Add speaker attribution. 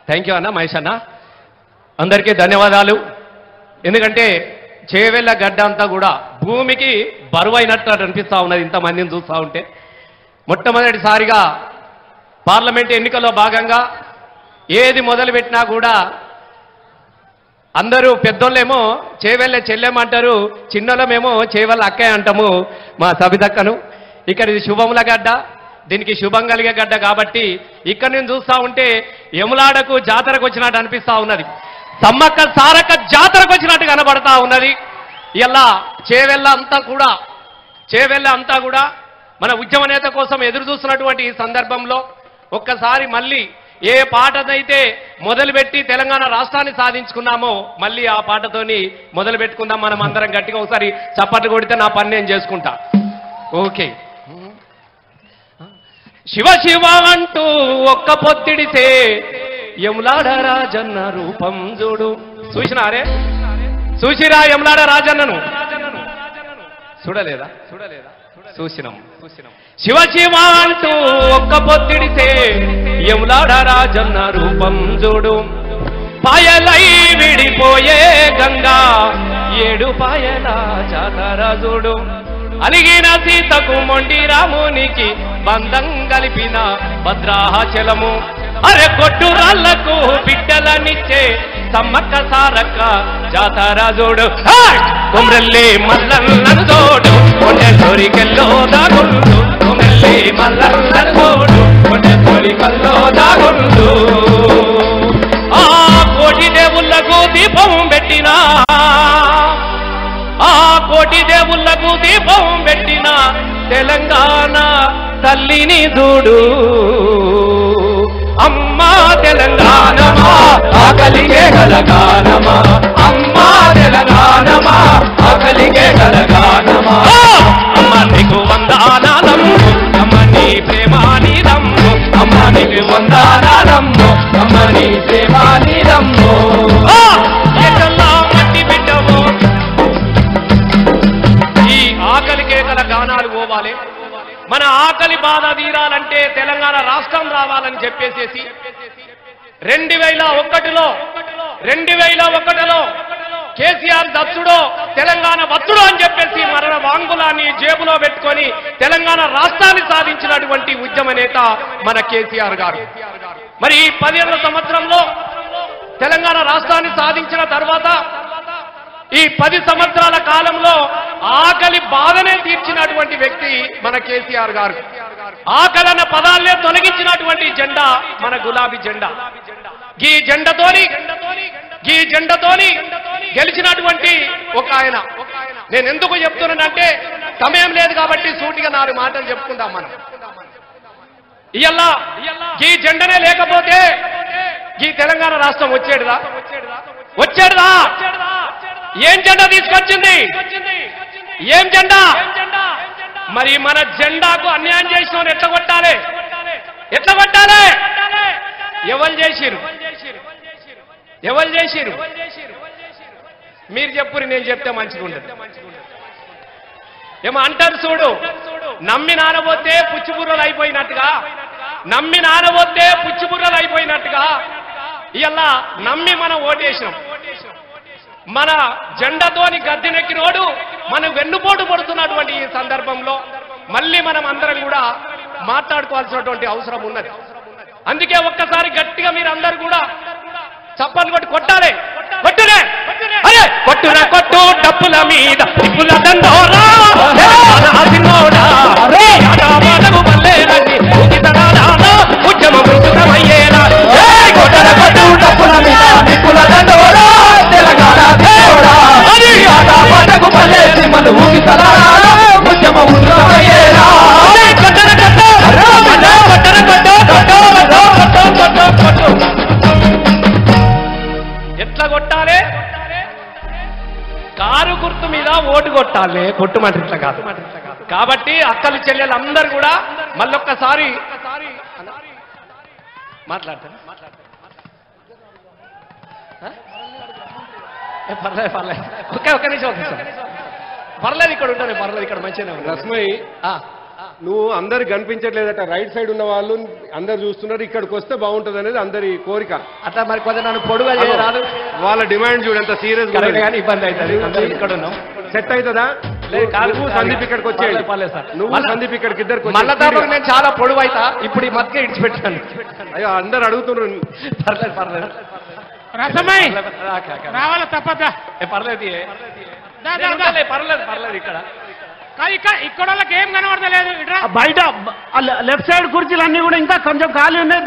Speaker 1: Thank you అన్న మహేష్ అన్న, అందరికీ ధన్యవాదాలు. ఎందుకంటే చేవెళ్ళ గడ్డ అంతా కూడా భూమికి బరువైనట్టు అనిపిస్తూ ఉన్నది ఇంతమందిని చూస్తూ ఉంటే. మొట్టమొదటిసారిగా పార్లమెంట్ ఎన్నికల్లో భాగంగా ఏది మొదలుపెట్టినా కూడా అందరూ పెద్దోళ్ళేమో చేవెళ్ళ చెల్లెమంటారు, చిన్నోళ్ళమేమో చేవెళ్ళ అక్కయ్య అంటాము మా సబితక్కను. ఇక్కడ ఇది శుభముల గడ్డ, దీనికి శుభం కలిగే గడ్డ కాబట్టి ఇక్కడ నేను చూస్తూ ఉంటే యములాడకు జాతరకు వచ్చినట్టు అనిపిస్తూ ఉన్నది, సమ్మక్క సారక్క జాతరకు వచ్చినట్టు కనబడతా ఉన్నది. ఇలా చేవెళ్ళ అంతా కూడా మన ఉద్యమ నేత కోసం ఎదురు చూస్తున్నటువంటి ఈ సందర్భంలో ఒక్కసారి మళ్ళీ ఏ పాటనైతే మొదలుపెట్టి తెలంగాణ రాష్ట్రాన్ని సాధించుకున్నామో మళ్ళీ ఆ పాటతోని మొదలు పెట్టుకుందాం. మనం అందరం గట్టిగా ఒకసారి చప్పట్లు కొడితే నా పని నేను చేసుకుంటా. ఓకే. శివ శివ అంటూ ఒక్క పొత్తిడితే యములాడ రాజన్న రూపం చూడు. చూసినారే, చూసిరా యములాడ రాజన్నను? చూడలేదా? చూసినాం. శివ శివ అంటూ ఒక్క పొత్తిడితే యములాడ రాజన్న రూపం చూడు. పాయలై విడిపోయే గంగా ఏడు పాయల జాతర చూడు. అలిగిన సీతకు మొండి రామునికి బంధం కలిపిన భద్రాచలము. అరే కొట్టు రాళ్లకు బిడ్డలనిచ్చే సమ్మక్క సారక్క జాతర చూడు. కొమ్రెల్లి మల్లన్నను తోడు కొండె కోరికల్లో దాగుండు. కొమ్రెల్లి మల్లన్నను తోడు కొండె కోరికల్లో దాగుండు. ఆ కోటి దేవుళ్లకు దీపం పెట్టినా, ఆ కోటి దేవుళ్లకు దీపం పెట్టిన తెలంగాణ తల్లిని చూడు. అమ్మా తెలంగాణమా ఆకలిగే గలగానమా, అమ్మా తెలంగాణమా ఆకలిగే గలగానమా. అమ్మ నీకు వందనాలమ్ము, అమ్మ నీ ప్రేమానిదమ్ము, అమ్మ నీకు వందనాలమ్ము, అమ్మ నీ ప్రేమానిదమ్ము. ఎక్కల్లా మట్టి బిడ్డవు. ఈ ఆకలికే గల గానాలు పోవాలి. మన ఆకలి బాధ తీరాలంటే తెలంగాణ రాష్ట్రం రావాలని చెప్పేసేసి 2001లో కేసీఆర్ దత్తుడో తెలంగాణ వత్తుడో అని చెప్పేసి మరణ వాంగులాన్ని జేబులో పెట్టుకొని తెలంగాణ రాష్ట్రాన్ని సాధించినటువంటి ఉద్యమ నేత మన కేసీఆర్ గారు. మరి ఈ 15 సంవత్సరంలో తెలంగాణ రాష్ట్రాన్ని సాధించిన తర్వాత ఈ 10 సంవత్సరాల కాలంలో ఆకలి బాధనే తీర్చినటువంటి వ్యక్తి మన కేసీఆర్ గారు. ఆకలన్న పదాలనే తొలగించినటువంటి జెండా మన గులాబీ జెండా. ఈ జెండతోని గెలిచినటువంటి ఒక ఆయన. నేను ఎందుకు చెప్తున్నానంటే సమయం లేదు కాబట్టి సూటిగా 4 మాటలు చెప్పుకుందాం మనం. ఇయ్యాల ఈ జెండనే లేకపోతే ఈ తెలంగాణ రాష్ట్రం వచ్చేడుదా? ఏం జెండా తీసుకొచ్చింది? ఏం జెండా? మరి మన జెండాకు అన్యాయం చేసిన ఎట్లా కొట్టాలి? ఎవరు చేసిరు? మీరు చెప్పురు, నేను చెప్తే మంచిగా ఉండదు. ఏమో అంటారు చూడు, నమ్మి నానబోతే పుచ్చిబుర్రలు అయిపోయినట్టుగా ఇలా నమ్మి మనం ఓటేసినాం. మన జెండాతోని గద్దెనెక్కినోడు మనం వెన్నుపోటు పడుతున్నటువంటి ఈ సందర్భంలో మళ్ళీ మనం అందరం కూడా మాట్లాడుకోవాల్సినటువంటి అవసరం ఉన్నది. అందుకే ఒక్కసారి గట్టిగా మీరు అందరూ కూడా చప్పట్లు కొట్టి కొట్టాలి. కొట్టున కొట్టు డప్పుల మీద దిప్పుల దండోరా ఉద్యమం ఉద్యమయ్యేలా. కొట్టన కొట్టు డప్పుల మీద దిప్పుల దండోరా తెలంగాణ ఉద్యమం ఉద్యమయ్యేలా. ఎట్లా కొట్టాలి? కారు గుర్తు మీద ఓటు కొట్టాలి, కొట్టుమంటారు ఇట్లా కాదు. కాబట్టి అక్కలు చెల్లెలు అందరూ కూడా మళ్ళొక్కసారి మాట్లాడతారు. పర్లేదు ఒక్క నిమిషం పర్లేదు, ఇక్కడ ఉంటాను, పర్లేదు, ఇక్కడ మంచిగానే ఉంది.
Speaker 2: రస్మై నువ్వు అందరికి కనిపించట్లేదట, రైట్ సైడ్ ఉన్న వాళ్ళు అందరు చూస్తున్నారు, ఇక్కడికి వస్తే బాగుంటుంది అనేది అందరి కోరిక.
Speaker 1: అట్లా మరి కొంచెం నన్ను పొడుగా రాదు,
Speaker 2: వాళ్ళ డిమాండ్ చూడు ఎంత సీరియస్ గా
Speaker 1: కానీ ఇబ్బంది అవుతుంది. ఇక్కడ ఉన్నాం,
Speaker 2: సెట్ అవుతుందా? నువ్వు సందీప్ ఇక్కడికి వచ్చేయండి, నువ్వు సందీప్ ఇక్కడికి ఇద్దరికి
Speaker 1: మళ్ళీ నేను చాలా పొడుగు అవుతా, ఇప్పుడు ఈ మధ్య ఇడిచిపెట్టాను.
Speaker 2: అయ్యో అందరు అడుగుతున్నారు.
Speaker 1: పర్లేదు పర్లేదు,
Speaker 3: రసమై రావాలా తప్పదా?
Speaker 1: పర్లేదు పర్లేదు పర్లేదు. ఇక్కడ
Speaker 3: ఇక్కడ వాళ్ళకి ఏం కనబడతలేదు.
Speaker 4: బయట లెఫ్ట్ సైడ్ కుర్చీలు అన్ని కూడా ఇంకా కొంచెం ఖాళీ ఉన్నాయి.